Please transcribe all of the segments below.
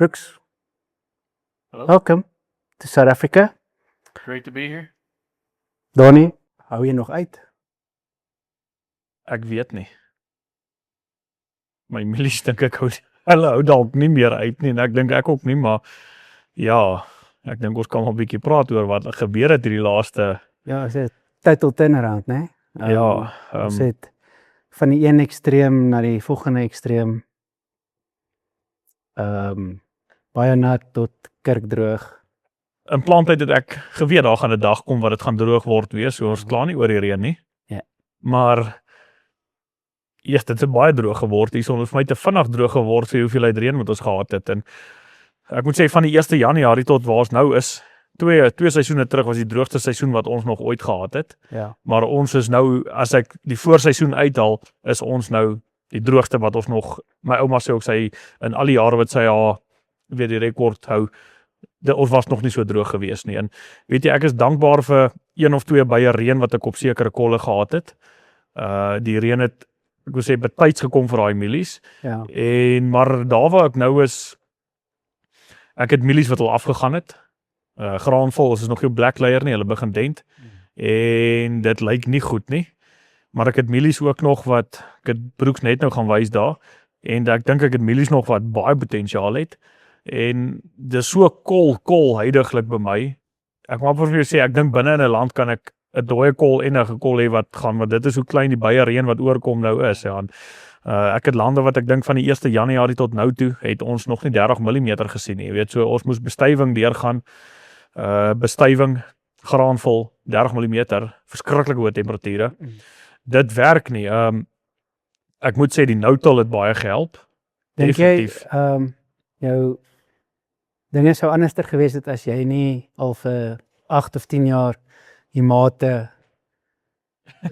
Brooks, Hello, welcome to South Africa. great to be here. Danie, hou je nog uit? Ek weet nie. My mielies dink ek hulle hou dalk nie meer uit nie, en ek dink ek ook nie, maar ja, ek dink ons kan wel 'n bietjie praat oor wat gebeur het hierdie laaste, Ja, is het total turnaround, né? Ons het van die een ekstreem na die volgende ekstreem. Baie nat tot kerkdroog. in plantyd het ek geweet daar gaan 'n dag kom wat dit gaan droog word weer, so ons kla nie oor die reën nie. Ja. Maar dit het baie droog geword hier, so ons vir my te vinnig droog geword vir hoeveelheid reën wat ons gehad het, en ek moet sê van die 1 Januarie tot waar ons nou is, twee seisoene terug was die droogste seisoen wat ons nog ooit gehad het. Ja. Maar ons is nou, as ek die voorseisoen uithaal, is ons nou die droogste wat ons nog, my ouma sê ook, sy in al die jare wat sy weer die rekord hou, ons was nog nie so droog gewees nie. En weet jy, ek is dankbaar vir 1 of 2 bye reën wat ek op sekere kolle gehad het. Die reën het, ek wil sê, betyds gekom vir daai mielies. Ja. Maar daar waar ek nou is, ek het mielies wat al afgegaan het. Graanvol, is nog nie black layer nie, hulle begin dent. En dit lyk nie goed nie. Maar ek het mielies ook nog wat, ek het Brooks net nou gaan wys daar, en ek dink ek het mielies nog wat baie potensiaal het. En dis so kol huidiglik by my. Ek moet vir jou sê, ek dink binne in 'n land kan ek 'n dooie kol en 'n gekol hê wat gaan, want dit is hoe klein die baie reën wat oorkom nou is. Ja. Ek het lande wat ek dink van die 1 Januarie tot nou toe, het ons nog nie 30 mm gesien nie. Jy weet, so ons moes bestuiving deurgaan, bestuiving, graanvol, 30 mm, verskriklik hoë temperature. Dit werk nie. Ek moet sê die nou-tal het baie gehelp. Dink jy, Definitief. jou dinge sou anderster gewees het as jy nie al vir 8 of 10 jaar die mate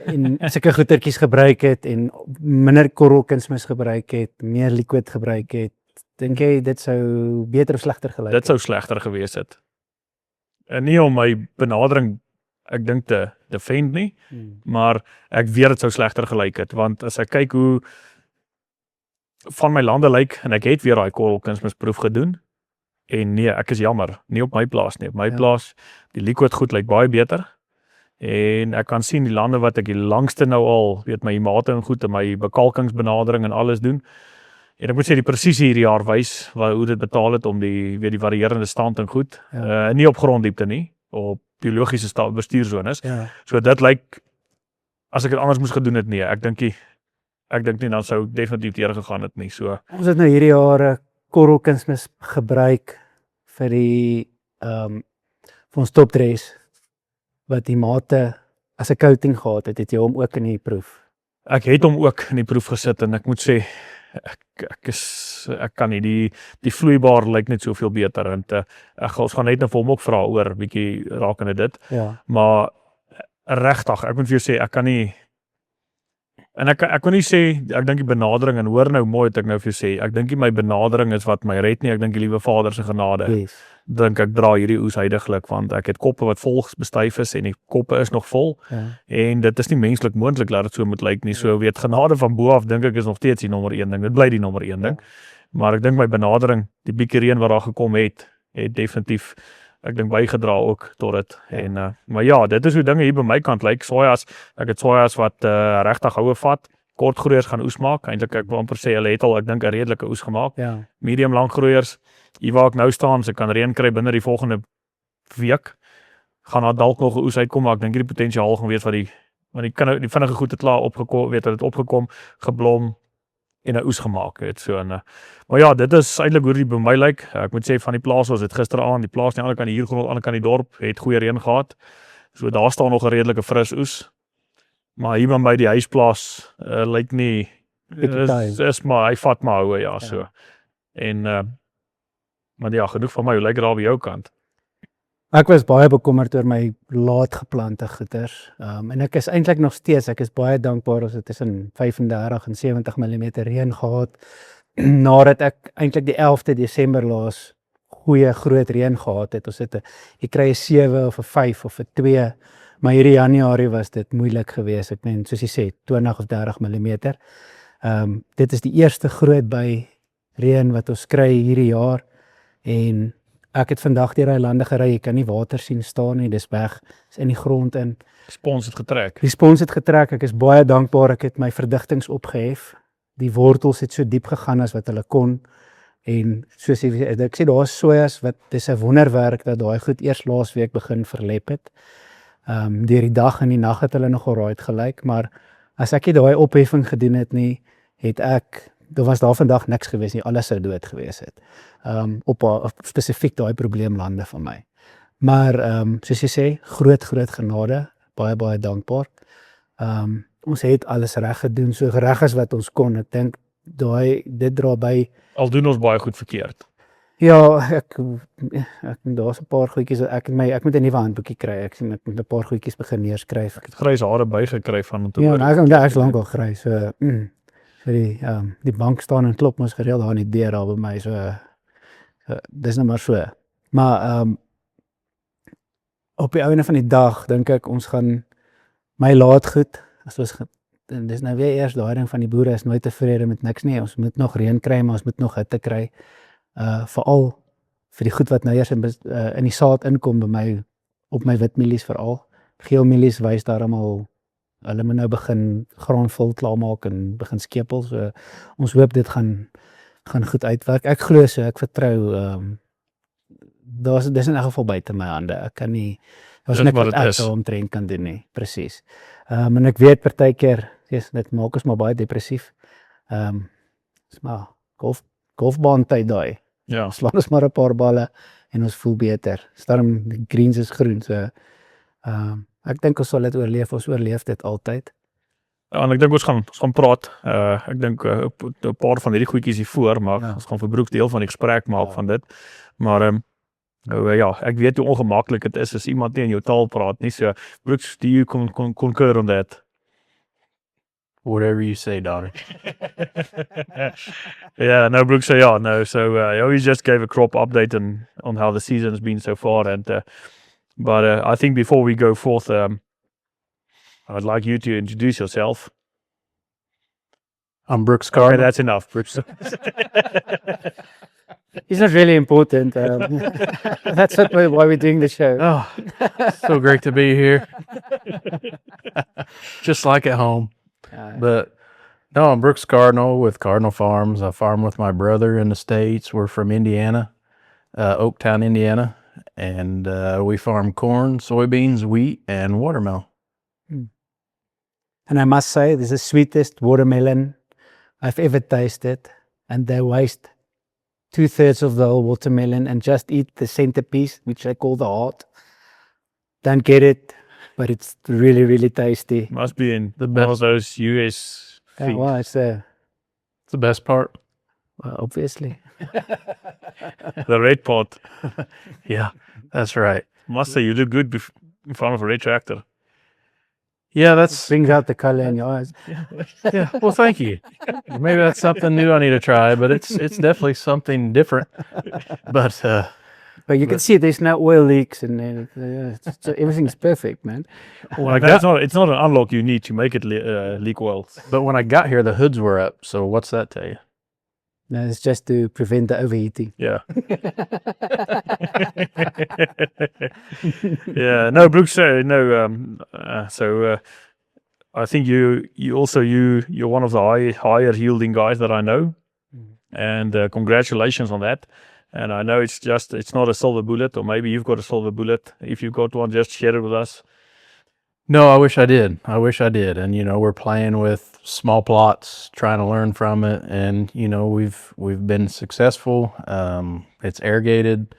en sulke goetertjies gebruik het en minder korrelkunsmis gebruik het, meer liquid gebruik het? Dink jy dit sou beter of slegter gelyk het? Dit sou slegter gewees het. En nie om my benadering, ek dink te defend nie, maar ek weet dit sou slegter gelyk het, want as ek kyk hoe van my lande lyk, en ek het weer daai korrelkunsmisproef gedoen, en nee, ek is jammer, nie op my plaas nie. Op my plaas, die liquid goed lyk baie beter, en ek kan sien die lande wat ek die langste nou al, weet my mate en goed, en my bekalkingsbenadering en alles doen, en ek moet sê die presisie hierdie jaar wys, hoe dit betaal het om die varierende stand en goed, nie op gronddiepte nie, op biologiese bestuurzones. Ja. So dit lyk, as ek dit anders moes gedoen het, nee, ek dink nie, dan sou definitief teergegaan het nie. So Ons het nou hierdie jare korrelkunsmis gebruik vir die vir ons topdress wat die mate as 'n coating gehad het jy hom ook in die proef? Ek het hom ook in die proef gesit, en ek moet sê, ek kan nie, die vloeibaar lyk net soveel beter, en ons gaan net nou vir hom ook vra oor, bietjie rakende dit, Ja. maar regtig, ek moet vir jou sê, ek kan nie, en ek kan nie sê, ek dink die benadering, en hoor nou mooi wat ek nou vir jou sê, ek dink nie my benadering is wat my red nie, ek dink die liewe Vader se genade, Yes. dink ek dra hierdie oes huidiglik, want ek het koppe wat vol bestuif is, en die koppe is nog vol, Ja. en dit is nie menslik moontlik dat dit so moet lyk nie, so weet, genade van bo af, dink ek is nog steeds die nommer 1 ding, dit bly die nommer 1 ding, maar ek dink my benadering, die bietjie reën wat daar gekom het definitief, ek dink bygedra ook tot dit, en maar ja, dit is hoe dinge hier by my kant lyk, sojas, ek het sojas wat regtig houe vat, kortgroeiers gaan oes maak, eintlik ek wil amper sê, hulle het al, ek dink 'n redelike oes gemaak, Ja. medium langgroeiers, hier waar ek nou staan, se kan reën kry binne die volgende week, gaan daar dalk nog 'n oes uitkom, maar ek dink die potensiaal gaan wees wat die vinnige goed het klaar opgekom, weet het opgekom, geblom en 'n oes gemaak, weet so, maar ja, dit is eintlik hoe dit by my lyk. Ek moet sê van die plaas was dit gisteraand, die plaas aan die ander kant hier grond, aan die ander kant die dorp het goeie reën gehad. So daar staan nog 'n redelike fris oes. Maar hier by die huisplaas lyk nie is maar hy vat maar houe, ja, so. En maar ja, genoeg van my, hoe lyk dit daar by jou kant? Ek was baie bekommerd oor my laat geplante goeters. En ek is eintlik nog steeds, ek is baie dankbaar ons het tussen 35 en 70 mm reën gehad, nadat ek eintlik die 11de Desember laas goeie groot reën gehad het. Ons het jy kry 'n 7 of 'n 5 of 'n 2, maar hierdie Januarie was dit moeilik geweest. Ek meen, soos jy sê, 20 of 30 mm. Dit is die eerste groot by reën wat ons kry hierdie jaar. En ek het vandag deur daai lande gery, jy kan nie water sien staan nie, dis weg, is in die grond in. Spons het getrek. Die spons het getrek, ek is baie dankbaar, ek het my verdigtings opgehef. Die wortels het so diep gegaan as wat hulle kon. En soos ek sê, daar is sojas wat dis 'n wonderwerk dat daai goed eers laasweek begin verlep het. Deur die dag en die nag het hulle nog alright gelyk, maar as ek nie daai opheffing gedoen het nie, daar was daar vandag niks gewees nie, alles sou dood gewees het. Op spesifiek daai probleemlande van my. Maar soos jy sê, groot genade, baie dankbaar. Ons het alles reg gedoen, so reg as wat ons kon. Ek dink dit dra by. Al doen ons baie goed verkeerd. Ja, ek daar's 'n paar goedjies, ek moet 'n nuwe handboekie kry. Ek moet 'n paar goedjies begin neerskryf. Ek het grys hare bygekry van om te Ja, nou ek's lankal grys. So die bank staan en klop mos gereeld daar in die deur daar by my, so dis nou maar so. Maar op die einde van die dag dink ek ons gaan my laat goed, dis nou weer eers daai ding van die boere is nooit tevrede met niks nie. Ons moet nog reën kry, maar ons moet nog hitte kry. Veral vir die goed wat nou eers in die saad inkom by my op my wit mielies veral. Geel mielies wys daarom hulle moet nou begin graanvol klaarmaak en begin skepel. So ons hoop dit gaan goed uitwerk. Ek glo so, ek vertrou dis in elk geval buite my hande. Ek kan nie niks wat ek sou omtrent kan doen nie. Presies. En ek weet partykeer, dit maak ons maar baie depressief. Dis maar golfbaan tyd daai. Ja. Slaan ons maar 'n paar balle en ons voel beter. Daarom die greens is groen, so ek dink ons sal dit oorleef. Ons oorleef dit altyd. Ja, en ek dink ons gaan praat. Ek dink 'n paar van hierdie goedjies hier voor, maar ons gaan vir Brooks deel van die gesprek maak van dit. Maar ja, ek weet hoe ongemaklik dit is as iemand nie in jou taal praat nie. So Brooks, do you concur on that? Whatever you say, Danie. Yeah, no, Brooks, so he just gave a crop update on how the season has been so far, but I think before we go forth, I'd like you to introduce yourself. I'm Brooks Cardinal. Okay, that's enough, Brooks. It's not really important. That's not why we're doing the show. Oh, so great to be here. Just like at home. But no, I'm Brooks Cardinal with Cardinal Farms. I farm with my brother in the States. We're from Indiana, Oaktown, Indiana. And we farm corn, soybeans, wheat, and watermelon. And I must say, this is the sweetest watermelon I've ever tasted. And they waste 2/3 of the whole watermelon and just eat the centerpiece, which I call the heart. Don't get it, but it's really tasty. Must be in one of those US feet. Well, It's the best part. well, obviously. The red pot. Yeah, that's right. Must say you look good in front of a red tractor. Yeah, that's Brings out the color in your eyes. yeah. Well, thank you. Maybe that's something new I need to try, but it's definitely something different. But But you can see there's no oil leaks and so everything's perfect, man. when I It's not an unlock you need to make it leak oil. but when I got here, the hoods were up. So what's that tell you? No, it's just to prevent the overheating. Yeah. Yeah. No, Brooks. I think you're one of the higher yielding guys that I know, and congratulations on that. And I know it's not a silver bullet, or maybe you've got a silver bullet. If you've got one, just share it with us. No, I wish I did. And we're playing with small plots, trying to learn from it, and we've been successful. It's irrigated,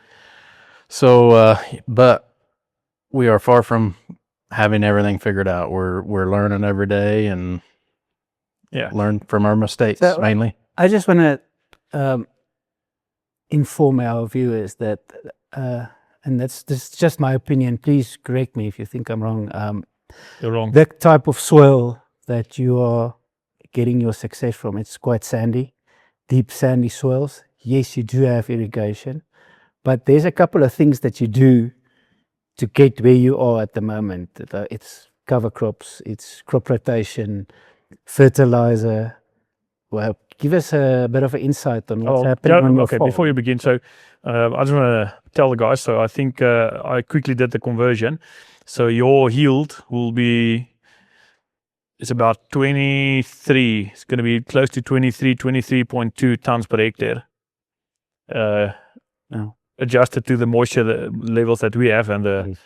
so but we are far from having everything figured out. We're learning every day and learn from our mistakes So, mainly. I just want to inform our viewers that, and this is just my opinion. Please correct me if you think I'm wrong. You're wrong. The type of soil that you are getting your success from, it's quite sandy, deep sandy soils. Yes, you do have irrigation, but there's a couple of things that you do to get where you are at the moment. It's cover crops, it's crop rotation, fertilizer, Well, give us a bit of an insight on what's happening on your okay, farm. before you begin, so I just want to tell the guys, so I think I quickly did the conversion. So your yield will be, it's about 23, it's going to be close to 23.2 tons per hectare. Adjusted to the moisture levels that we have and the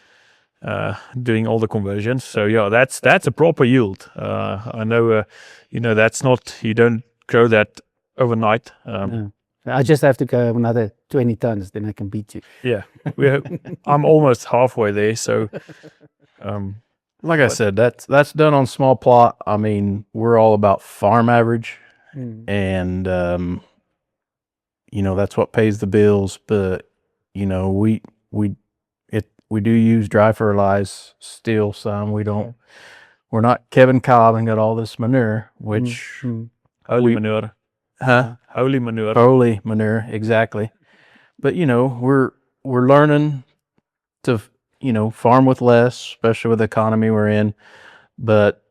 doing all the conversions. So yeah, that's a proper yield. I know, that's not, you don't grow that overnight. No. I just have to go another 20 tons, then I can beat you. Yeah, I'm almost halfway there. So, like I said, that's done on small plot. I mean, we're all about farm average, and that's what pays the bills. But we do use dry fertilize still some. We're not Kevin Cobb and got all this manure, which holy manure. Holy manure, exactly. But we're learning to farm with less, especially with the economy we're in. But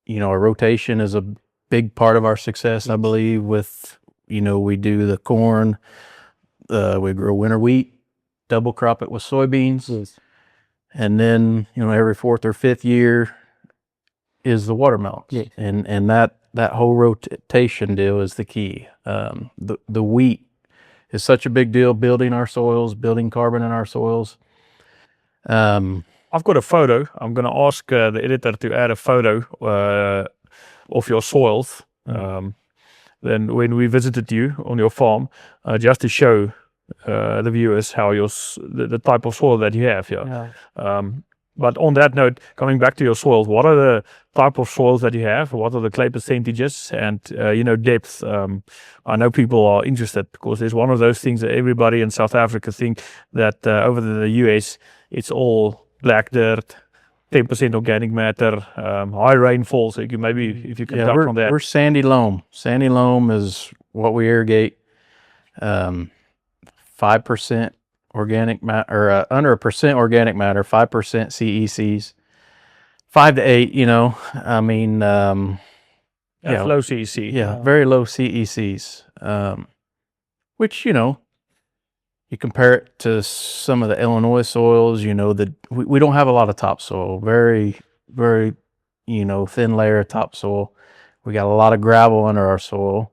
a rotation is a big part of our success, I believe. With we do the corn, we grow winter wheat, double crop it with soybeans, and then every 4th or 5th year is the watermelons. Yes. And that whole rotation deal is the key. The wheat is such a big deal, building our soils, building carbon in our soils. I've got a photo. I'm going to ask the editor to add a photo of your soils. Then when we visited you on your farm, just to show the viewers how the type of soil that you have here. But on that note, coming back to your soils, what are the type of soils that you have? What are the clay percentages and depth? I know people are interested because there's one of those things that everybody in South Africa think that over the US it's all black dirt, 10% organic matter, high rainfall. So if you can touch on that. We're sandy loam. Sandy loam is what we irrigate. 5% organic matter, or under 1% organic matter, 5% CECs, 5 to 8. I mean, low CEC. Yeah, very low CECs. Which you compare it to some of the Illinois soils. We don't have a lot of topsoil. Very, very, thin layer of topsoil. We got a lot of gravel under our soil.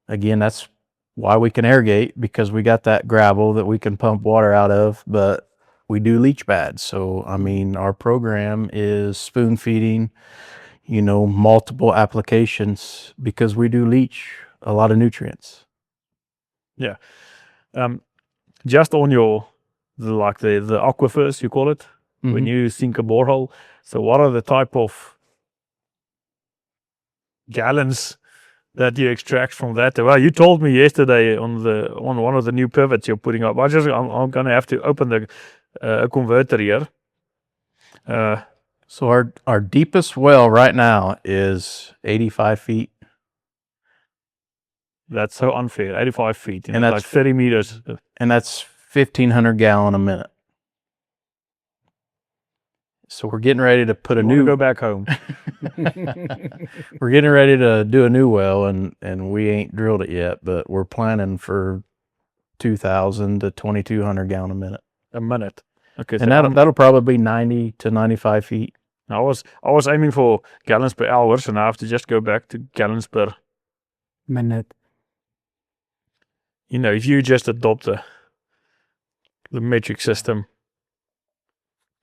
Again, that's why we can irrigate, because we got that gravel that we can pump water out of, but we do leach pads. So, I mean, our program is spoon feeding, multiple applications, because we do leach a lot of nutrients. Yeah. Just on the aquifers, you call it, when you sink a borehole. So what are the type of gallons that you extract from that? Well, you told me yesterday on one of the new pivots you're putting up. I'm going to have to open the converter here. So our deepest well right now is 85 feet. That's so unfair. 85 feet, and that's like 30 meters. And that's 1,500 gallon a minute. So we're getting ready to put go back home. We're getting ready to do a new well, and we ain't drilled it yet, but we're planning for 2,000 to 2,200 gallon a minute. A minute. Okay. And so that'll probably be 90 to 95 feet. I was aiming for gallons per hour, so now I have to just go back to gallons per minute. If you just adopt the metric system.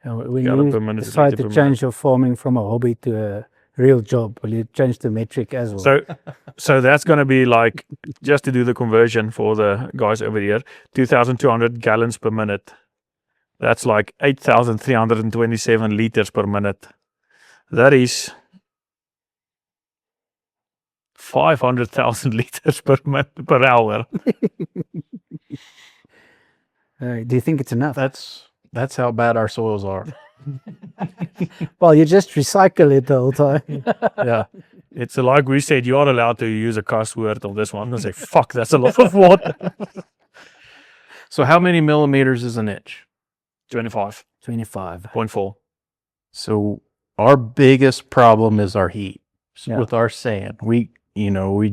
When you decide to change your farming from a hobby to a real job, will you change the metric as well? So that's going to be like, just to do the conversion for the guys over here, 2,200 gallons per minute. That's like 8,327 liters per minute. That is 500,000 liters per hour. Do you think it's enough? That's how bad our soils are. Well, you just recycle it the whole time. Yeah. It's like we said, you are allowed to use a cuss word on this one. I'm going to say, fuck, that's a lot of water. So how many millimeters is an inch? 25. 25.4. So our biggest problem is our heat with our sand. We, you know, we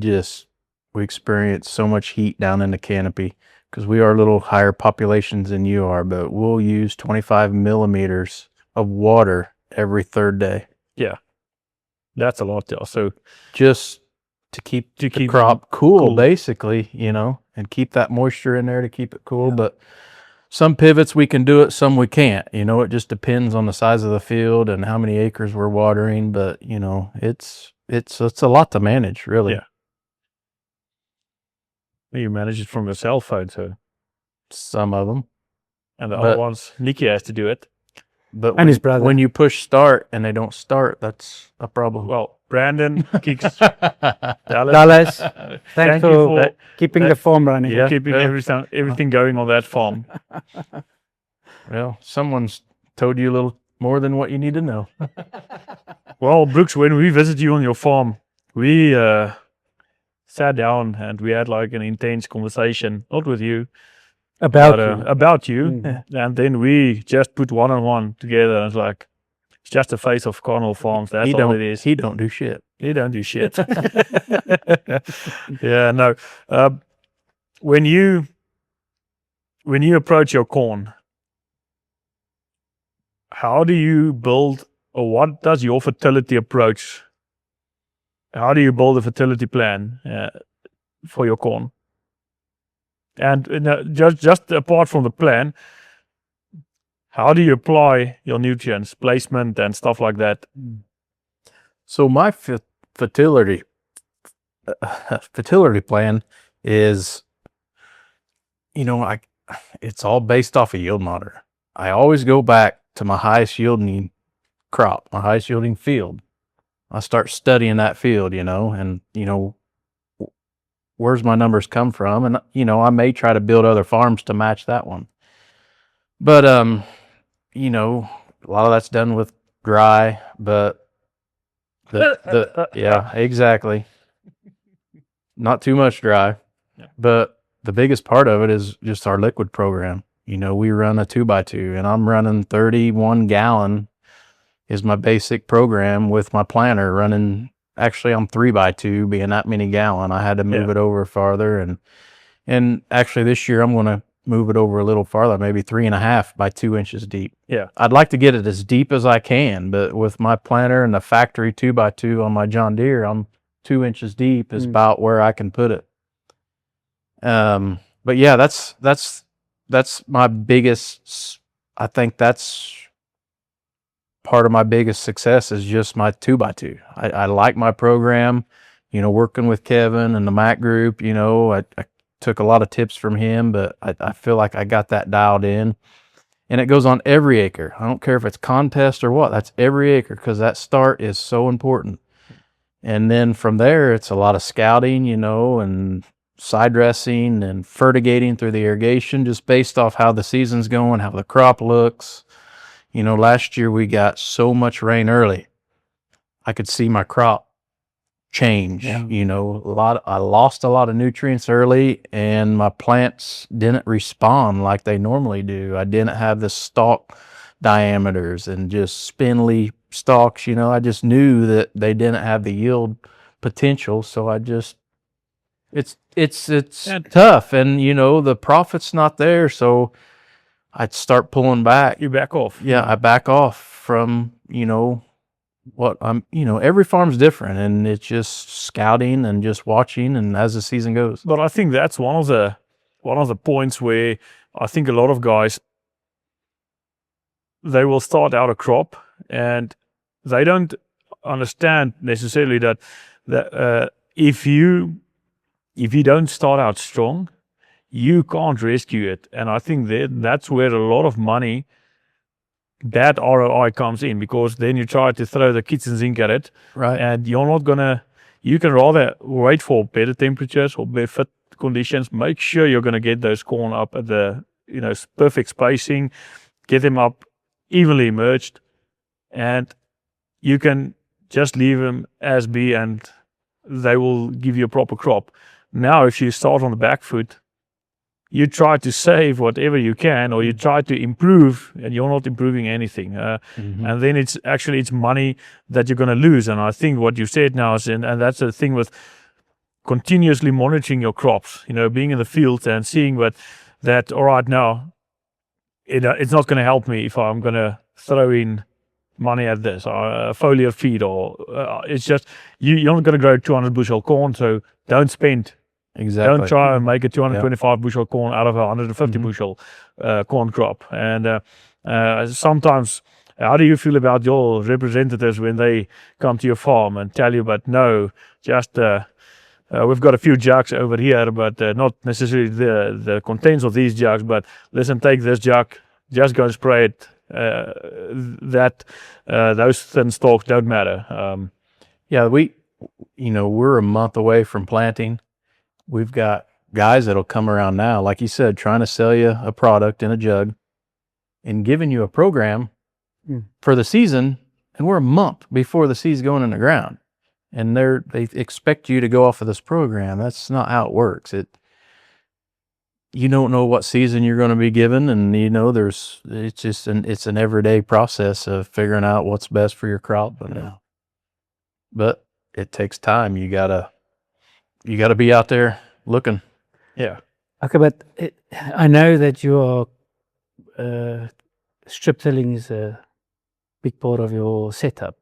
experience so much heat down in the canopy because we are a little higher populations than you are, but we'll use 25 millimeters of water every third day. Yeah. That's a lot. Yeah. So just to keep the crop cool, basically, you know, and keep that moisture in there to keep it cool. But some pivots we can do it, some we can't. You know, it just depends on the size of the field and how many acres we're watering. But you know, it's a lot to manage, really. Yeah. You manage it from your cell phone, so Some of them, and the other ones, Nikki has to do it. but And his brother. when you push start and they don't start, that's a problem. Well, Brandon, Kicks, Dallas, thanks thank you for for keeping the farm running. for keeping everything going on that farm. Well, someone's told you a little more than what you need to know. Well, Brooks, when we visited you on your farm, we sat down and we had like an intense conversation, not with you, About but, you. about you. Mm. And then we just put one-on-one together and it's like, it's just the face of Cardinal Farms. That's all it is. He don't do shit. He don't do shit. Yeah, no. When you approach your corn, how do you build, or what does your fertility approach? How do you build a fertility plan for your corn? And just apart from the plan, how do you apply your nutrients, placement, and stuff like that? So my fertility plan is, you know, it's all based off a yield monitor. I always go back to my highest yielding crop, my highest yielding field. I start studying that field, you know, and, you know, where's my numbers come from? And, you know, I may try to build other farms to match that one. But, you know, a lot of that's done with dry, but yeah, exactly. Not too much dry, but the biggest part of it is just our liquid program. You know, we run a 2x2 and I'm running 31 gallon is my basic program with my planter running. Actually, I'm 3x2 being that many gallon. I had to move it over farther. And actually this year I'm going to move it over a little farther, maybe 3.5 by 2 inches deep. Yeah. I'd like to get it as deep as I can, but with my planter and the factory 2x2 on my John Deere, I'm 2 inches deep is about where I can put it. But yeah, that's my biggest, I think that's part of my biggest success is just my 2x2. I like my program, you know, working with Kevin and the Mac group, you know, I took a lot of tips from him, but I feel like I got that dialed in. And it goes on every acre. I don't care if it's contest or what, that's every acre because that start is so important. And then from there, it's a lot of scouting, you know, and side dressing and fertigating through the irrigation, just based off how the season's going, how the crop looks. You know, last year we got so much rain early. I could see my crop change. You know, I lost a lot of nutrients early and my plants didn't respond like they normally do. I didn't have the stalk diameters and just spindly stalks, you know. I just knew that they didn't have the yield potential, so I just it's tough, and you know, the profit's not there, so I'd start pulling back. You back off. Yeah, I back off from, you know, what I'm, you know, every farm's different and it's just scouting and just watching and as the season goes. But I think that's one of the points where I think a lot of guys, they will start out a crop and they don't understand necessarily that if you don't start out strong, you can't rescue it. And I think that's where a lot of money, that ROI comes in, because then you try to throw the kitchen sink at it, Right. and you're not gonna. You can rather wait for better temperatures or better fit conditions. Make sure you're gonna get those corn up at the, you know, perfect spacing, get them up evenly merged, and you can just leave them as be, and they will give you a proper crop. Now, if you start on the back foot, you try to save whatever you can, or you try to improve, and you're not improving anything. And then it's money that you're going to lose. And I think what you said now is, and that's the thing with continuously monitoring your crops, being in the field and seeing that all right, now it's not going to help me if I'm going to throw in money at this or foliar feed, or it's just you're not going to grow 200 bushel corn, so don't spend. Exactly. Don't try and make a 225 bushel corn out of a 150 bushel corn crop. And sometimes, how do you feel about your representatives when they come to your farm and tell you, but no, just we've got a few jugs over here, but not necessarily the contents of these jugs, but listen, take this jug, just go and spray it. Those thin stalks don't matter. We're a month away from planting. We've got guys that'll come around now, like you said, trying to sell you a product in a jug and giving you a program for the season, and we're a month before the seed's going in the ground, and they expect you to go off of this program. That's not how it works. You don't know what season you're going to be given, and it's an everyday process of figuring out what's best for your crop. But it takes time. You gotta be out there looking. Yeah. Okay, but I know that your strip tilling is a big part of your setup.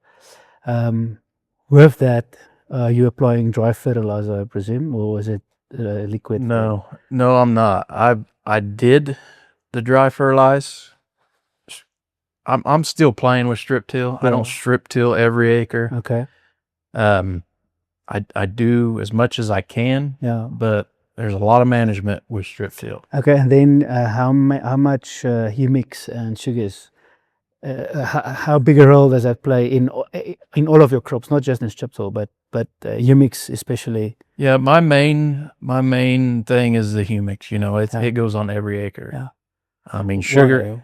With that, are you applying dry fertilizer, I presume, or was it liquid? No, I'm not. I did the dry fertilize. I'm still playing with strip till. I don't strip till every acre. Okay. I do as much as I can. Yeah. But there's a lot of management with strip till. Okay, and then how much humics and sugars? How big a role does that play in all of your crops, not just in strip till, but humics especially? Yeah, my main thing is the humics. It goes on every acre. Yeah. I mean, sugar.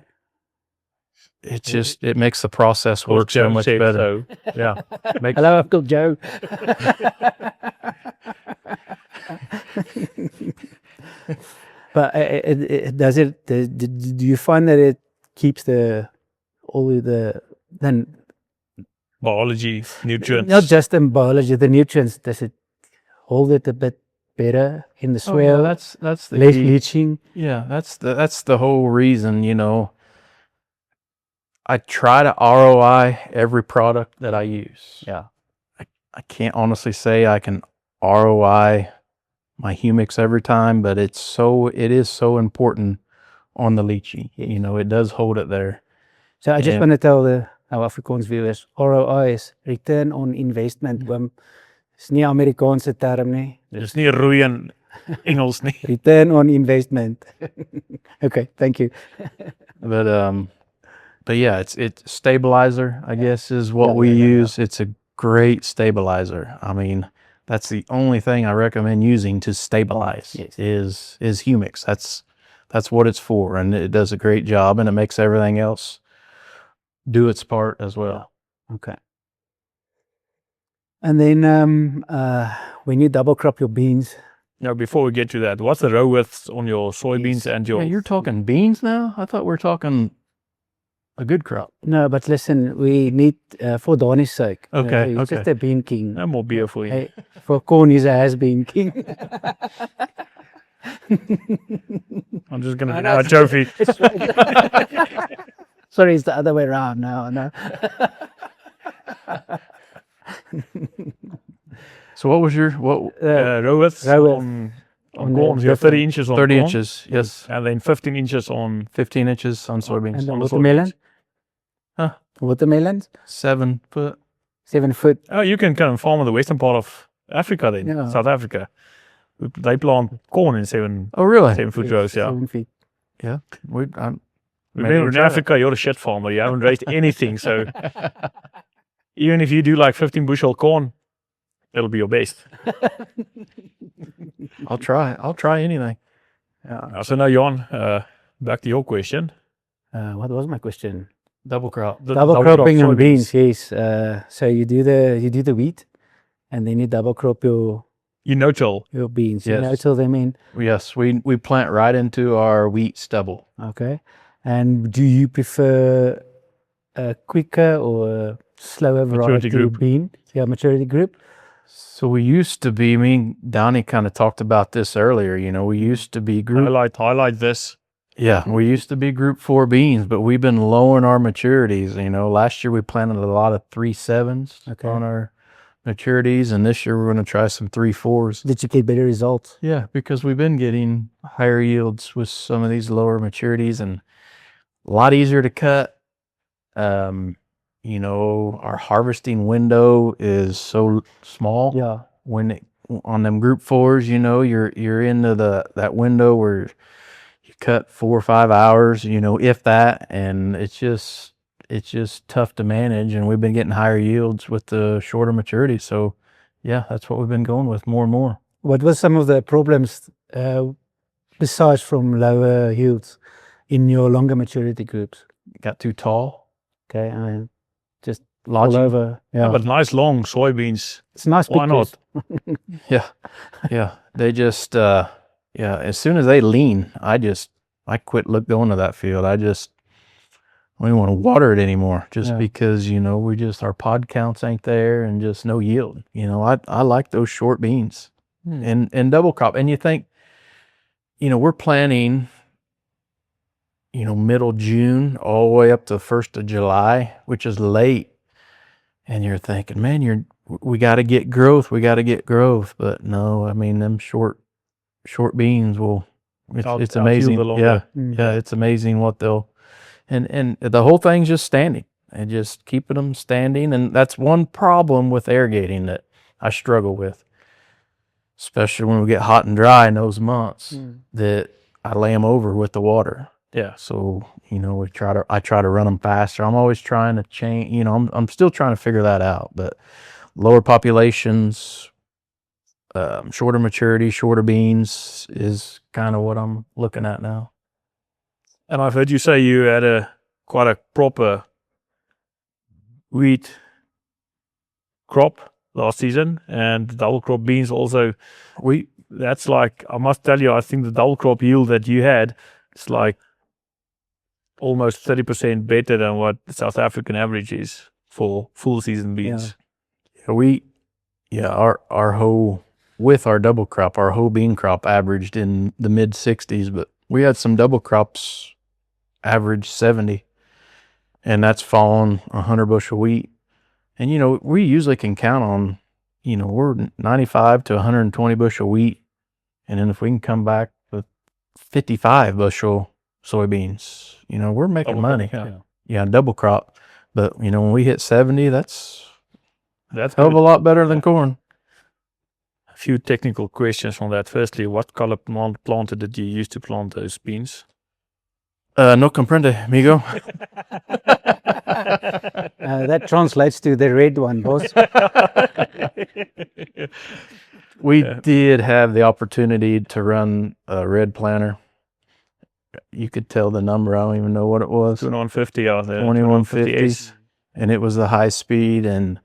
It makes the process work so much better. Yeah. Hello, Uncle Joe. But do you find that it keeps then biology, nutrients? Not just in biology, the nutrients, does it hold it a bit better in the soil? That's the less key. leaching. Yeah, that's the whole reason, I try to ROI every product that I use. Yeah. I can't honestly say I can ROI my humics every time, but it is so important on the leaching. It does hold it there. So I just want to tell our Afrikaans viewers, ROI is return on investment. Is nie Amerikaanse term nie. Dis nie roei in Engels nie. Return on investment. Okay, thank you. But yeah, it's stabilizer, I guess, is what we use. Yeah. It's a great stabilizer. I mean, that's the only thing I recommend using to stabilize is humics. That's what it's for, and it does a great job, and it makes everything else do its part as well. Okay. And then when you double crop your beans. Now, before we get to that, what's the row widths on your soybeans and your... Yeah, you're talking beans now? I thought we were talking a good crop. No, but listen, we need, for Danie's sake. Okay, he's just a bean king. No more beer for you. Hey, for corn, he's a has-been king. I'm just going to have a trophy. Sorry, it's the other way around. No. So what was your row width on corn? You're 30 inches on 30 corn. inches, yes. And then 15 inches on... 15 inches on soybeans. And on watermelon? Huh? Watermelons? 7 foot. 7 foot. Oh, you can come and farm in the western part of Africa then, South Africa. They plant corn in 7 foot rows, yeah. 7 feet. Yeah. In Africa, you're a shit farmer. You haven't raised anything, so even if you do like 15 bushel corn, it'll be your best. I'll try anything. Yeah. So now, Johann, back to your question. What was my question? Double crop. Double cropping on beans, yes. So you do the wheat, and then you double crop your no-till. Your beans. Yes. No-till them in. Yes, we plant right into our wheat stubble. Okay. And do you prefer a quicker or a slower variety bean? Yeah, maturity group. So we used to be, me and Danie kind of talked about this earlier, we used to be group. Highlight this. Yeah, we used to be group 4 beans, but we've been lowering our maturities. Last year we planted a lot of 3.7s on our maturities, and this year we're going to try some 3.4s. Did you get better results? Yeah, because we've been getting higher yields with some of these lower maturities and a lot easier to cut. Our harvesting window is so small. Yeah. On them group 4s, you're into that window where you cut 4 or 5 hours, if that, and it's just tough to manage, and we've been getting higher yields with the shorter maturity. So yeah, that's what we've been going with more and more. What was some of the problems besides from lower yields in your longer maturity groups? Got too tall. Okay, just Lodging. all over. Yeah, But nice long soybeans. it's nice Why pictures. Yeah. They just as soon as they lean, I quit going to that field. I don't even want to water it anymore, just because our pod counts ain't there and just no yield. I like those short beans and double crop. And you think, we're planting middle June all the way up to the 1st of July, which is late. And you're thinking, man, we got to get growth. But no, them short beans it's amazing. Yeah. It's amazing what they'll, and the whole thing's just standing and just keeping them standing. And that's one problem with irrigating that I struggle with, especially when we get hot and dry in those months, that I lay them over with the water. Yeah. So, I try to run them faster. I'm always trying to change, I'm still trying to figure that out, but lower populations, shorter maturity, shorter beans is kind of what I'm looking at now. And I've heard you say you had quite a proper wheat crop last season, and double crop beans also. That's like, I must tell you, I think the double crop yield that you had, it's like almost 30% better than what the South African average is for full season beans. Our whole, with our double crop, our whole bean crop averaged in the mid 60s, but we had some double crops average 70, and that's fallen 100 bushel wheat. And we usually can count on, we're 95 to 120 bushel wheat, and then if we can come back with 55 bushel soybeans, we're making Double money. crop, Double crop. But when we hit 70, that's That's hell of a lot better than corn. A few technical questions on that. Firstly, what color planter did you use to plant those beans? No comprende, amigo. That translates to the red one, boss. We did have the opportunity to run a red planter. You could tell the number. I don't even know what it was. 2150 out there. 2150. And it was the high speed, and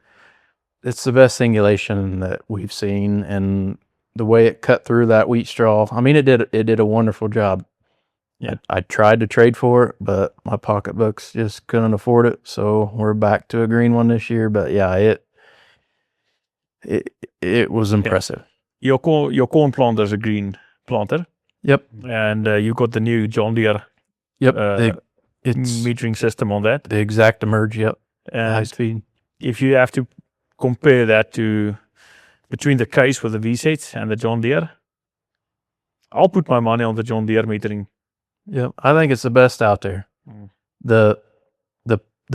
it's the best singulation that we've seen. And the way it cut through that wheat straw, it did a wonderful job. Yeah. I tried to trade for it, but my pocketbooks just couldn't afford it. So we're back to a green one this year. But yeah, it was impressive. Your corn planter is a green planter. Yep. And you got the new John Deere Yep. It's metering system on that. the exact emerge. Yep. High And speed. if you have to compare that to between the case with the V6 and the John Deere, I'll put my money on the John Deere metering. Yep. I think it's the best out there. Mm. The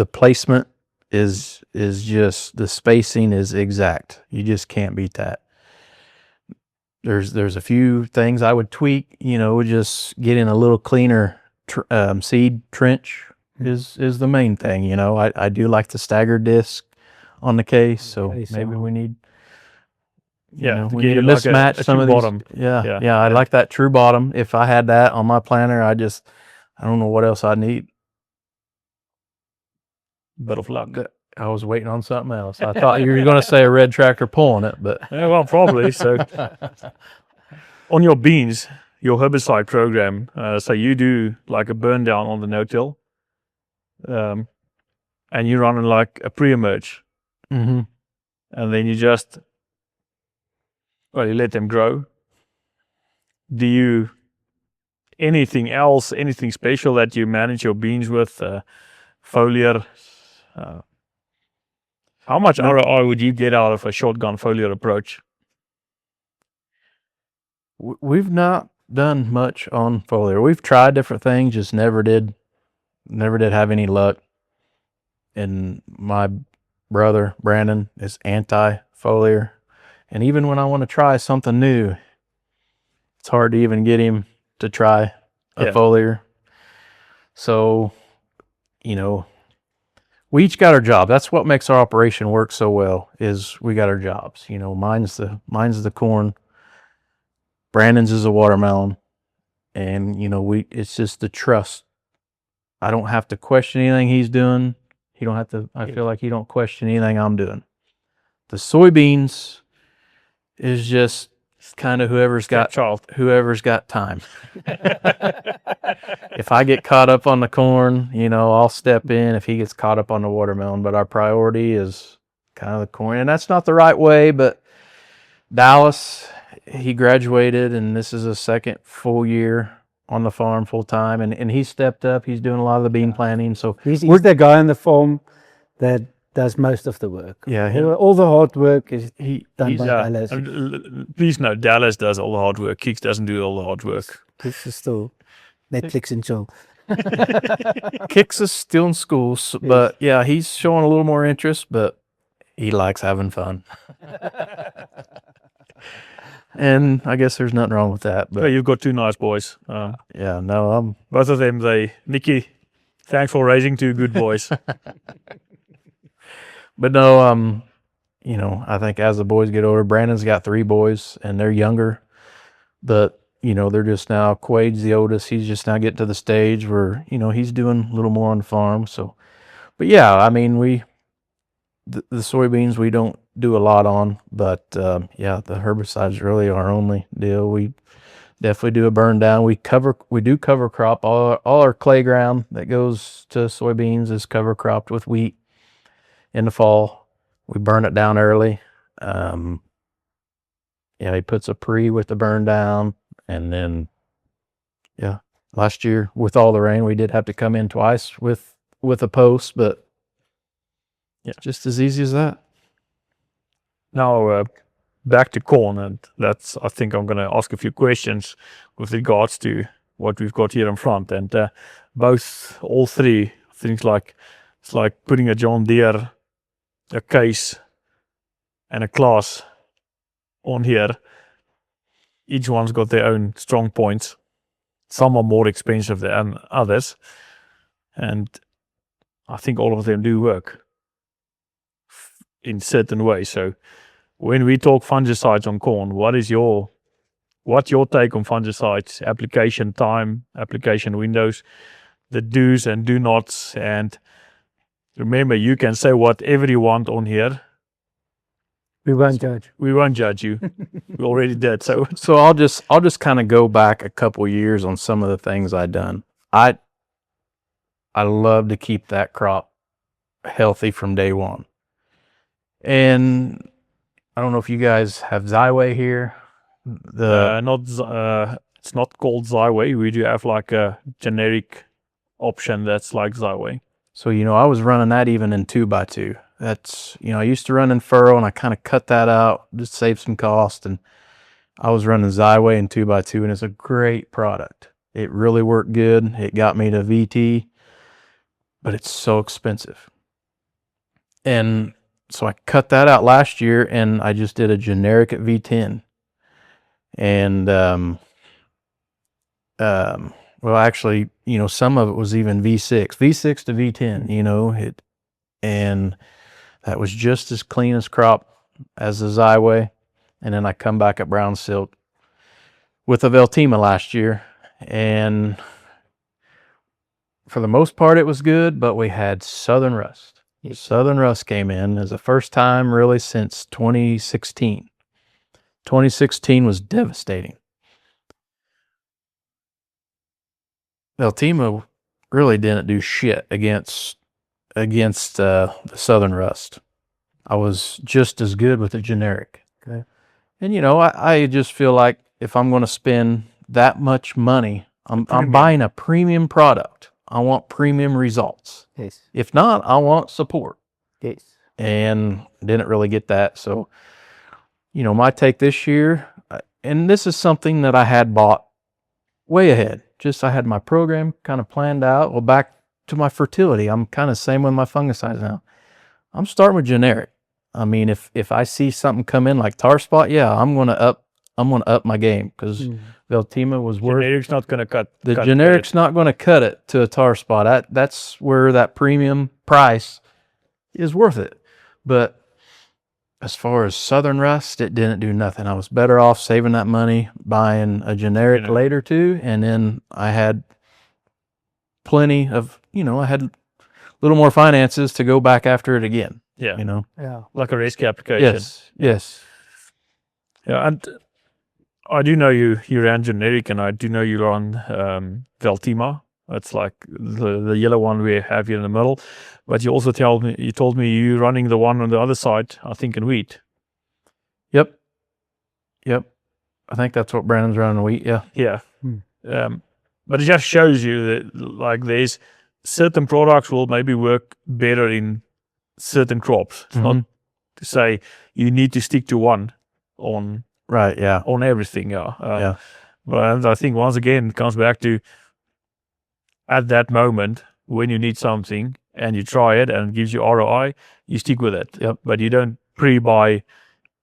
placement is just, the spacing is exact. You just can't beat that. There's a few things I would tweak, just getting a little cleaner seed trench is the main thing. I do like the staggered disc on the case, so maybe we need we need to mismatch a some true of these. bottom. Yeah, I like that true bottom. If I had that on my planter, I don't know what else I'd need. Bit of luck. I was waiting on something else. I thought you were going to say a red tractor pulling it, but Yeah, well, probably. So on your beans, your herbicide program, so you do like a burn down on the no-till, and you're running like a pre-emerge, mm-hmm. and then you just Well, you let them grow. Do you anything else, anything special that you manage your beans with? Foliar. How much ROI would you get out of a shotgun foliar approach? We've not done much on foliar. We've tried different things, just never did have any luck. And my brother Brandon is anti-foliar, and even when I want to try something new, it's hard to even get him to try a foliar. So, we each got our job. That's what makes our operation work so well, is we got our jobs. Mine's the corn. Brandon's is a watermelon. And, it's just the trust. I don't have to question anything he's doing. I feel like he don't question anything I'm doing. The soybeans is just kind of whoever's got time. If I get caught up on the corn, I'll step in if he gets caught up on the watermelon. But our priority is kind of the corn. And that's not the right way, but Dallas, he graduated, and this is his second full year on the farm full time, and he stepped up. He's doing a lot of the bean planting. So he's the guy on the farm that does most of the work. Yeah, all the hard work is done by Dallas. Please note, Dallas does all the hard work. Kix doesn't do all the hard work. Kix is still Netflix and chill. Kix is still in school, but yeah, he's showing a little more interest, but he likes having fun. And I guess there's nothing wrong with that. But you've got two nice boys. Both of them, Nikki, thanks for raising two good boys. But no, I think as the boys get older, Brandon's got 3 boys, and they're younger. But, they're just now, Quade's the oldest. He's just now getting to the stage where, he's doing a little more on the farm. So, but yeah, I mean, the soybeans we don't do a lot on, but the herbicides really our only deal. We definitely do a burn down. We do cover crop. All our clay ground that goes to soybeans is cover cropped with wheat in the fall. We burn it down early. He puts a pre with the burn down, and then last year with all the rain we did have to come in twice with a post, but just as easy as that. Now, back to corn, and I think I'm going to ask a few questions with regards to what we've got here in front. And all three things it's like putting a John Deere, a case, and a class on here. Each one's got their own strong points. Some are more expensive than others, and I think all of them do work in certain ways. So when we talk fungicides on corn, what's your take on fungicides, application time, application windows, the do's and do nots? And remember, you can say whatever you want on here. We won't judge. We won't judge you. We already did. So I'll just kind of go back a couple years on some of the things I've done. I love to keep that crop healthy from day one. And I don't know if you guys have Xyway here. It's not called Xyway. We do have like a generic option that's like Xyway. So, I was running that even in 2x2. That's, I used to run in furrow, and I kind of cut that out, just save some cost. And I was running Xyway in 2x2, and it's a great product. It really worked good. It got me to VT, but it's so expensive. And so I cut that out last year, and I just did a generic at V10. And, well, actually, some of it was even V6 to V10, and that was just as clean as crop as the Xyway. And then I come back at Brown Silk with a Veltima last year, and for the most part it was good, but we had Southern Rust. Southern Rust came in as the first time really since 2016. 2016 was devastating. Veltima really didn't do shit against the Southern Rust. I was just as good with the generic. Okay. And I just feel like if I'm going to spend that much money, I'm buying a premium product. I want premium results. Yes. If not, I want support. Yes. And didn't really get that. So, my take this year, and this is something that I had bought way ahead. Just I had my program kind of planned out. Well, back to my fertility, I'm kind of same with my fungicides now. I'm starting with generic. I mean, if I see something come in like tar spot, yeah, I'm gonna up my game because Veltima was worth. Generic's not going to cut. The cut generic's not going to cut it to a tar spot. That's where that premium price is worth it. But as far as Southern Rust, it didn't do nothing. I was better off saving that money, buying a generic later too, and then I had plenty of, I had a little more finances to go back after it again. Yeah. Yeah. Like a rescue application. Yes. Yeah, and I do know you ran generic, and I do know you run Veltima. That's like the yellow one we have here in the middle. But you also told me you're running the one on the other side, I think in wheat. Yep. I think that's what Brandon's running wheat. Yeah. Yeah. But it just shows you that like there's certain products will maybe work better in certain crops. It's not to say you need to stick to one on Right. Yeah. on everything. Yeah. But I think once again it comes back to at that moment when you need something and you try it and it gives you ROI, you stick with it. Yep. But you don't pre-buy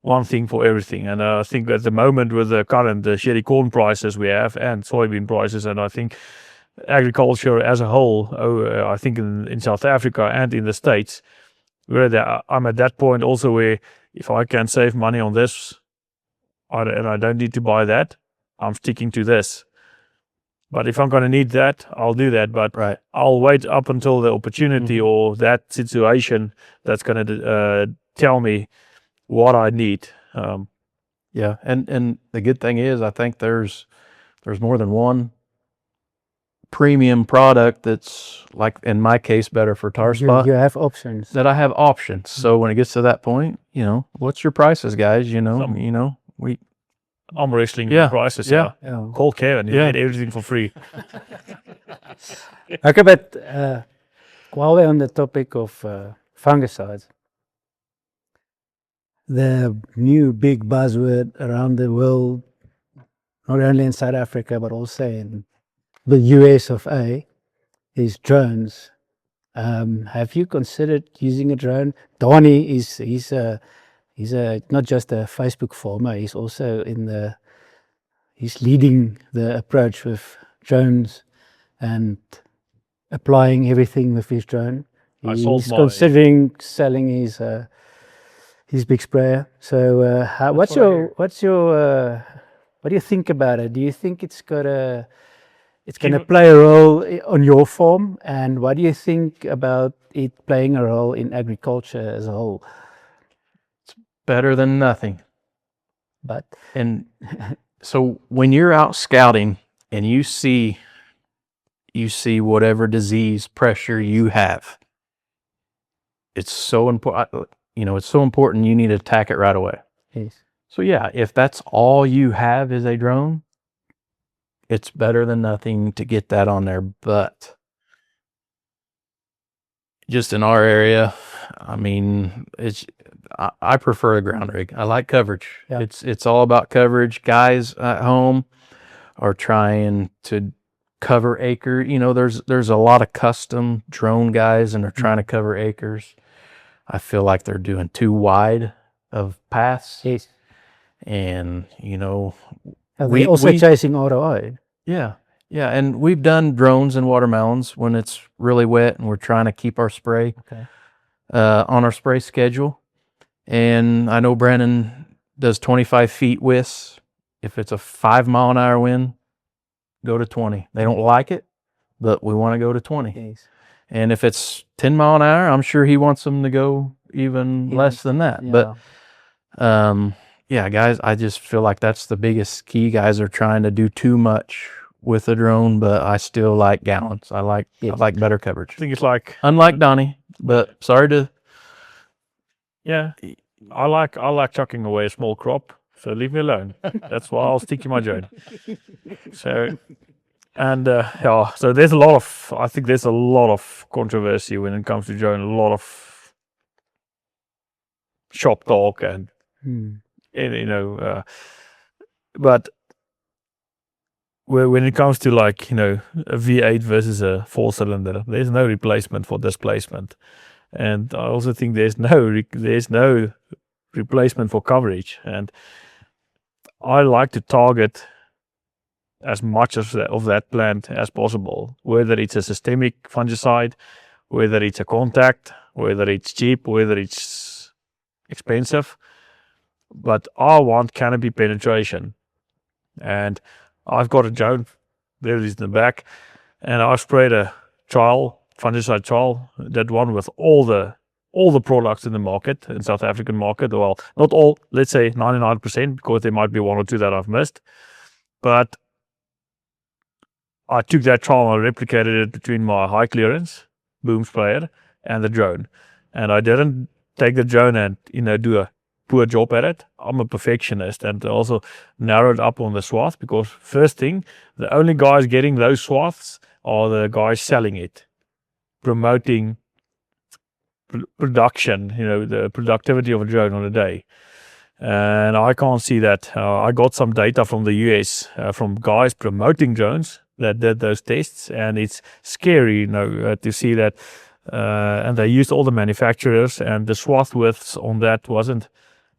one thing for everything. And I think at the moment with the current sherry corn prices we have and soybean prices, and I think agriculture as a whole, I think in South Africa and in the States, I'm at that point also where if I can save money on this and I don't need to buy that, I'm sticking to this. But if I'm going to need that, I'll do that. But Right. I'll wait up until the opportunity or that situation that's going to tell me what I need. Yeah. And the good thing is, I think there's more than one premium product that's, like in my case, better for tar spot. You have options. That I have options. So when it gets to that point, what's your prices, guys? I'm wrestling Yeah. with prices. Yeah. Call Kevin. You Yeah. get everything for free. Okay, but while we're on the topic of fungicides, the new big buzzword around the world, not only in South Africa but also in the US of A, is drones. Have you considered using a drone? Danie he's not just a Facebook farmer. He's also he's leading the approach with drones and applying everything with his drone. He's considering selling his big sprayer. So, what do you think about it? Do you think it's gonna play a role on your farm? And what do you think about it playing a role in agriculture as a whole? Better than nothing. But And so when you're out scouting and you see whatever disease pressure you have, it's so important. It's so important. You need to attack it right away. yes. So yeah, if that's all you have is a drone, it's better than nothing to get that on there. But just in our area, I mean, I prefer a ground rig. I like coverage. Yeah. It's all about coverage. Guys at home are trying to cover acre. There's a lot of custom drone guys and they're trying to cover acres. I feel like they're doing too wide of paths. Yes. And We're also chasing ROI. Yeah. And we've done drones and watermelons when it's really wet and we're trying to keep our spray on our spray schedule. And I know Brandon does 25 feet widths. If it's a 5 mile an hour wind, go to 20. They don't like it, but we want to go to 20. Yes. And if it's 10 mile an hour, I'm sure he wants them to go even less than that. Yeah. But yeah, guys, I just feel like that's the biggest key. Guys are trying to do too much with a drone, but I still like gallons. I like better coverage. I think it's like Unlike Danie, but sorry to. I like chucking away a small crop So leave me alone. That's why I'll stick to my drone. So, and so I think there's a lot of controversy when it comes to drone, a lot of shop talk and but when it comes to a V8 versus a 4-cylinder, there's no replacement for displacement, and I also think there's no replacement for coverage. And I like to target as much of that plant as possible, whether it's a systemic fungicide, whether it's a contact, whether it's cheap, whether it's expensive. But I want canopy penetration. And I've got a drone, there it is in the back, and I sprayed a fungicide trial, that one with all the products in the market, in South African market. Well, not all, let's say 99%, because there might be one or two that I've missed. But I took that trial and I replicated it between my high clearance boom sprayer and the drone. And I didn't take the drone and, do a poor job at it. I'm a perfectionist, and also narrowed up on the swath, because first thing, the only guys getting those swaths are the guys selling it, promoting production, the productivity of a drone on a day. And I can't see that. I got some data from the US from guys promoting drones that did those tests, and it's scary, to see that. And they used all the manufacturers, and the swath widths on that wasn't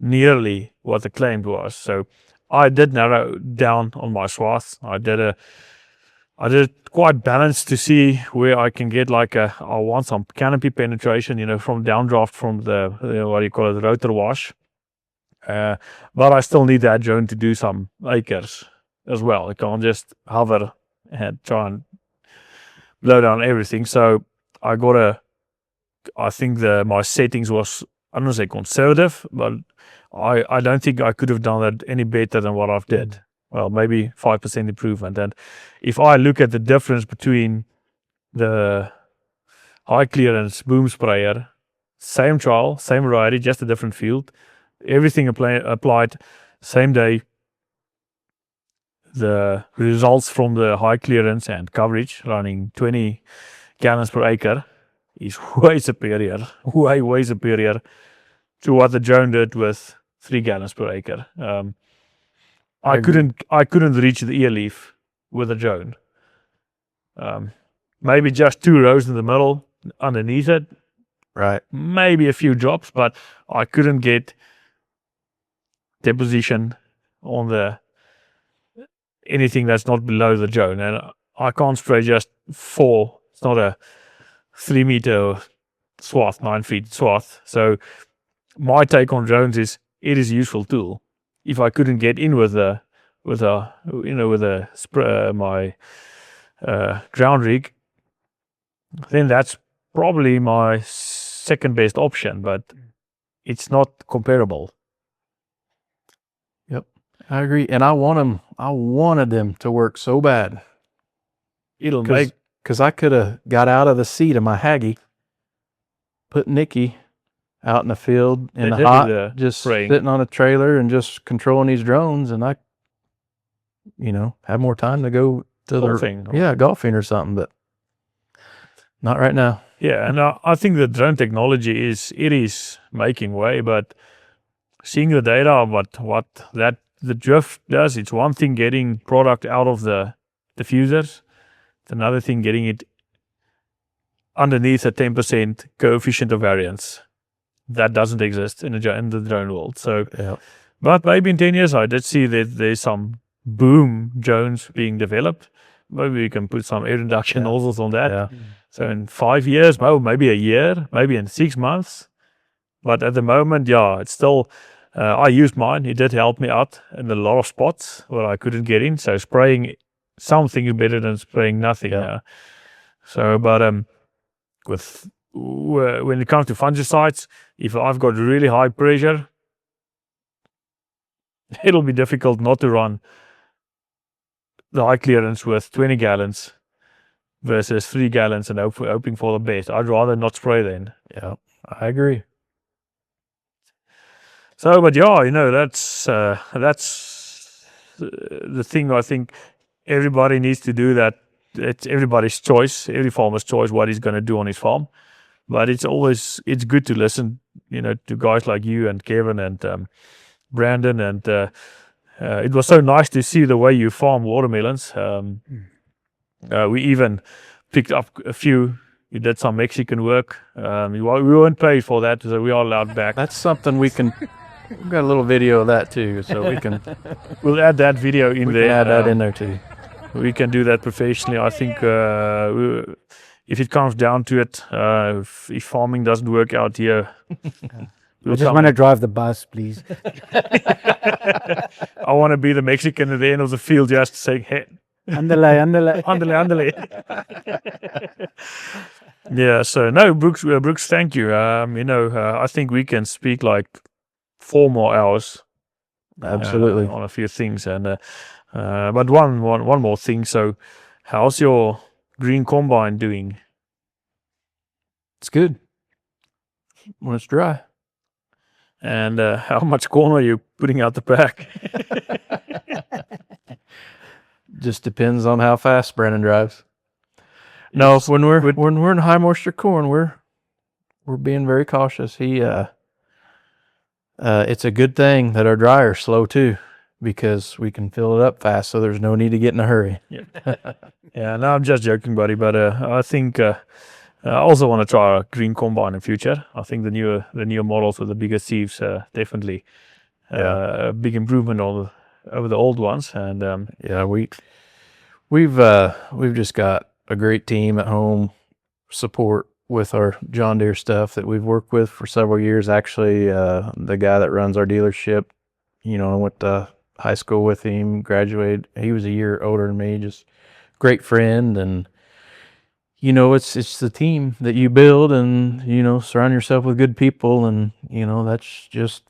nearly what the claim was. So I did narrow down on my swaths. I did it quite balanced to see where I can get I want some canopy penetration, from downdraft from the, rotor wash. But I still need that drone to do some acres as well. I can't just hover and try and blow down everything. So I think my settings was, I don't want to say conservative, but I don't think I could have done that any better than what I've did. Well, maybe 5% improvement. And if I look at the difference between the high clearance boom sprayer, same trial, same variety, just a different field, everything applied same day, the results from the high clearance and coverage running 20 gallons per acre is way superior to what the drone did with 3 gallons per acre. I couldn't reach the ear leaf with a drone. Maybe just 2 rows in the middle underneath it. Right. Maybe a few drops, but I couldn't get deposition on anything that's not below the drone. And I can't spray just 4. It's not a 3 meter swath, 9 feet swath. So my take on drones is it is a useful tool. If I couldn't get in with my ground rig, then that's probably my second best option, but it's not comparable. Yep, I agree, and I wanted them to work so bad. Because I could have got out of the seat of my Haggy, put Nikki out in the field in the hot, just sitting on a trailer and just controlling these drones, and I, have more time to go to golfing or something, but not right now. Yeah, and I think the drone technology is making way, but seeing the data of what the drift does, it's one thing getting product out of the diffusers, it's another thing getting it underneath a 10% coefficient of variance. That doesn't exist in the drone world. So, but maybe in 10 years, I did see that there's some boom drones being developed. Maybe we can put some air induction nozzles on that. Yeah. So in 5 years, maybe a year, maybe in 6 months. But at the moment, it's still, I used mine. It did help me out in a lot of spots where I couldn't get in. So spraying something is better than spraying nothing. Yeah. So, but when it comes to fungicides, if I've got really high pressure, it'll be difficult not to run the high clearance with 20 gallons versus 3 gallons and hoping for the best. I'd rather not spray then. Yeah, I agree. So, but yeah, that's the thing. I think everybody needs to do that. It's everybody's choice, every farmer's choice, what he's going to do on his farm. But it's good to listen, to guys like you and Kevin and Brandon. And it was so nice to see the way you farm watermelons. We even picked up a few. You did some Mexican work. We weren't paid for that, so we are allowed back. That's something we've got a little video of that too, so We'll add that video in there. Add that in there too. We can do that professionally. I think if it comes down to it, if farming doesn't work out here, I just want to drive the bus, please. I want to be the Mexican at the end of the field, just saying, "Hey, Andale. andale." Yeah. So no, Brooks, thank you. I think we can speak like 4 more hours. Absolutely. On a few things, and but one more thing. So, how's your green combine doing? It's good when it's dry. And how much corn are you putting out the back? Just depends on how fast Brandon drives. No, when we're in high moisture corn, we're being very cautious. It's a good thing that our dryer's slow too, because we can fill it up fast, so there's no need to get in a hurry. Yeah, no, I'm just joking, buddy. But I think I also want to try a green combine in future. I think the newer models with the bigger sieves definitely a big improvement over the old ones. And we've just got a great team at home, support with our John Deere stuff that we've worked with for several years. Actually, the guy that runs our dealership, I went to high school with him, graduated. He was a year older than me, just great friend. And, it's the team that you build and, surround yourself with good people. And, that's just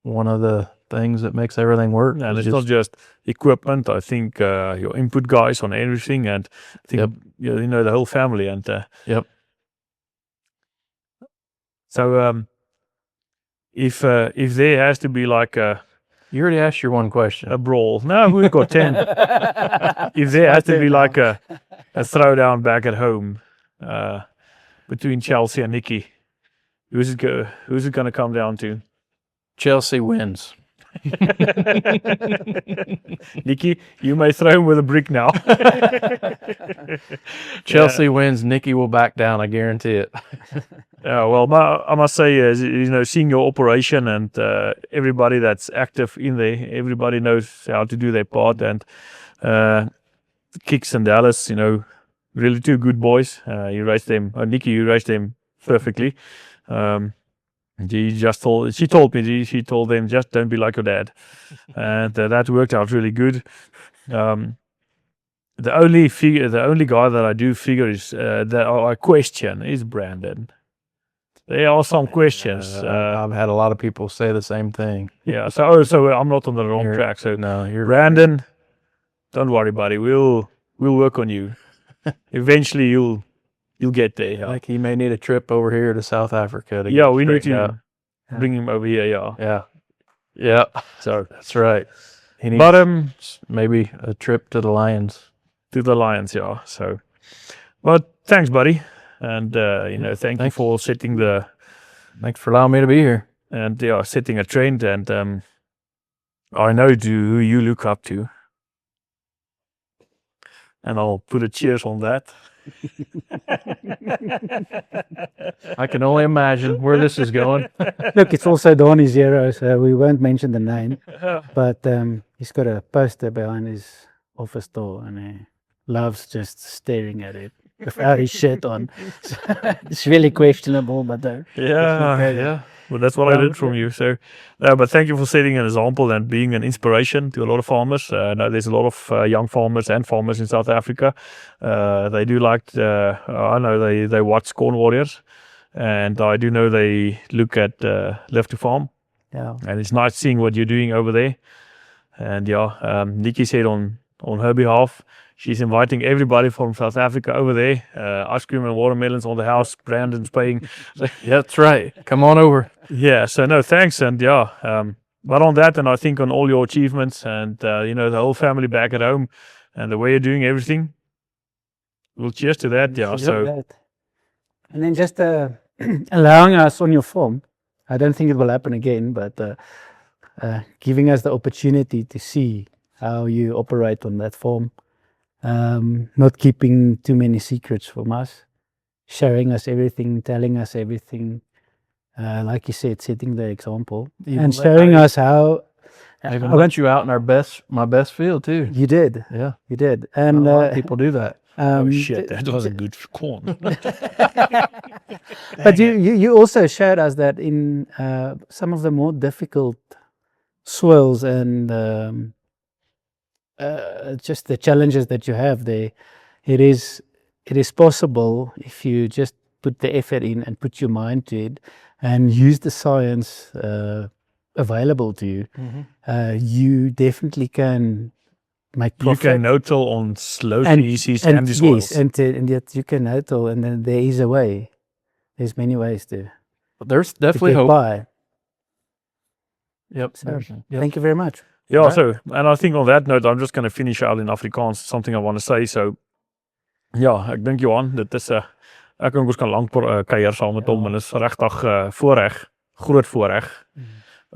one of the things that makes everything work. And it's not just equipment. I think your input guys on everything, and I think, the whole family. And Yep. So if there has to be like you already asked your one question. A brawl. No, we've got 10. If there has to be like a throwdown back at home between Chelsea and Nikki, who's it going to come down to? Chelsea wins. Nikki, you may throw him with a brick now. Chelsea wins. Nikki will back down. I guarantee it. Well, I must say, seeing your operation and everybody that's active in there, everybody knows how to do their part. And Kix and Dallas, really 2 good boys. You raised them, Nikki, you raised them perfectly. She told them, just don't be like your dad. And that worked out really good. The only guy that I do figure is that I question is Brandon. There are some questions. I've had a lot of people say the same thing. Yeah. So I'm not on the wrong track. So no, you're Brandon. Don't worry, buddy. We'll work on you. Eventually, you'll get there. Yeah. Like he may need a trip over here to South Africa. We need to bring him over here. Yeah. So that's right. He needs, maybe a trip to the Lions. Yeah. So, but thanks, buddy. And thank you for setting Thanks for allowing me to be here. And setting a trend. And I know who you look up to. And I'll put a cheers on that. I can only imagine where this is going. Look, it's also Danie's hero, so we won't mention the name. But he's got a poster behind his office door, and he loves just staring at it without his shirt on. So it's really questionable, but yeah. Well, that's what I did from you. So, but thank you for setting an example and being an inspiration to a lot of farmers. Now there's a lot of young farmers and farmers in South Africa. They do like, I know they watch Corn Warriors, and I do know they look at Live to Farm. Yeah. And it's nice seeing what you're doing over there. And Nikki said on her behalf, she's inviting everybody from South Africa over there. Ice cream and watermelons on the house. Brandon's paying. Yeah, that's right. Come on over. Yeah, so no, thanks. And yeah, but on that, and I think on all your achievements and, the whole family back at home and the way you're doing everything, well, cheers to that. Yeah, so. And then just allowing us on your farm, I don't think it will happen again, but giving us the opportunity to see how you operate on that farm, not keeping too many secrets from us, showing us everything, telling us everything, like you said, setting the example, and showing us how. I even let you out in my best field too. You did, Yeah, you did, and a lot of people do that. Oh shit, that wasn't good for corn. But you also showed us that in some of the more difficult soils and just the challenges that you have there, it is possible if you just put the effort in and put your mind to it and use the science available to you. You definitely can make profit. You can no-till on slow species and these oils. Yes, and yet you can no-till, and then there is a way. There's many ways to. There's definitely hope. By. Yep. So, thank you very much. Yeah, right. So, and I think on that note, I'm just going to finish out in Afrikaans, something I want to say. So, ja, ek dink Johann, dit is ek en ons kan lank kuier saam met hom en is regtig voorreg, groot voorreg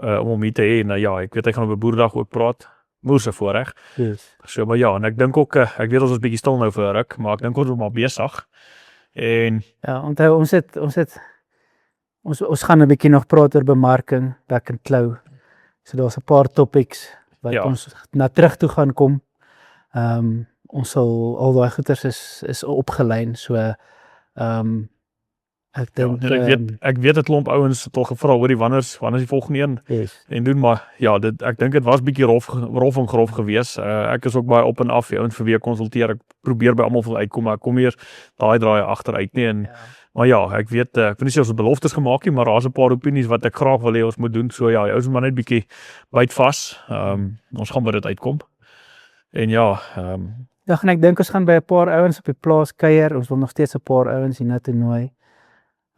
om hom hier te hê. En ja, ek weet hy gaan op 'n boerdag ook praat. Moerse voorreg. Yes. So, maar ja, en ek dink ook ek weet ons is bietjie stil nou vir 'n ruk, maar ek dink ons is maar besig. En ja, onthou ons gaan 'n bietjie nog praat oor bemarking, back and claw. So daar's 'n paar topics wat ons na terug toe gaan kom. Ons sal al daai goeters is opgelyn. So ek dink ek weet 'n klomp ouens het al gevra hoor wanneer is die volgende een? Yes. En doen maar ja, ek dink dit was bietjie rof en grof gewees. Ek is ook baie op en af, ouens vir wie ek konsulteer. Ek probeer by almal van uitkom, maar ek kom weer daai draai agteruit nie en maar ja, ek weet ek wil nie sê ons het beloftes gemaak nie, maar daar's 'n paar opinies wat ek graag wil hê ons moet doen. So ja, ouens moet maar net bietjie byt vas. Ons gaan by dit uitkom. En ja, ja, en ek dink ons gaan by 'n paar ouens op die plaas kuier. Ons wil nog steeds 'n paar ouens hier na toe nooi.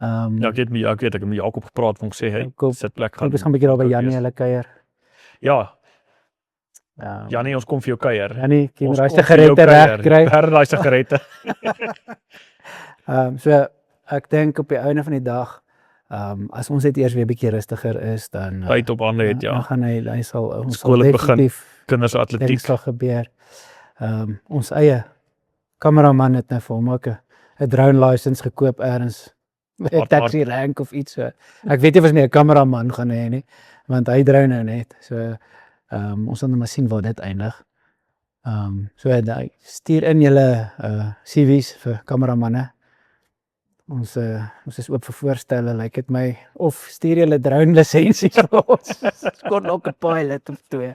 ja, ek het met Jakob gepraat van sê hy sit plek gaan. Ons gaan 'n bietjie daar by Danie hulle kuier. Ja. Danie, ons kom vir jou kuier. Danie, jy moet daai sigarette reg kry. Daai sigarette. So ek dink op die einde van die dag, as ons net eers weer 'n bietjie rustiger is, dan tyd op hande het, dan gaan hy sal ons skole begin, kinders atletiek sal gebeur. Ons eie kameraman het nou vir hom ook 'n drone license gekoop eers, 'n taxi rank of iets so. Ek weet nie of ons nie 'n kameraman gaan hê nie, want hy drone nou net. So ons gaan maar sien waar dit eindig. So stuur in julle CV's vir kameramanne. Ons is oop vir voorstelle, lyk dit my, of stuur julle drone lisensies vir ons. Skort nog 'n pilot of 2.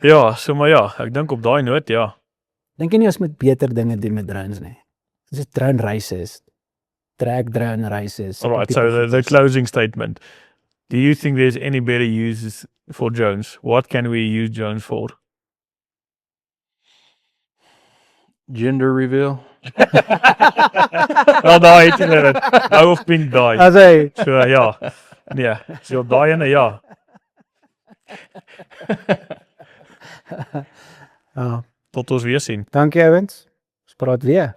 Ja, so maar ja, ek dink op daai noot, ja. Dink jy nie ons moet beter dinge doen met drones nie? Dis drone reise is. Track drone reise. Alright, so the closing statement. Do you think there's any better uses for drones? What can we use drones for? Gender reveal. Wel daai het hulle dit. Nou of pink daai. As hy So ja. Nee, so op daai ene ja. Tot ons weer sien. Dankie ouens. Ons praat weer.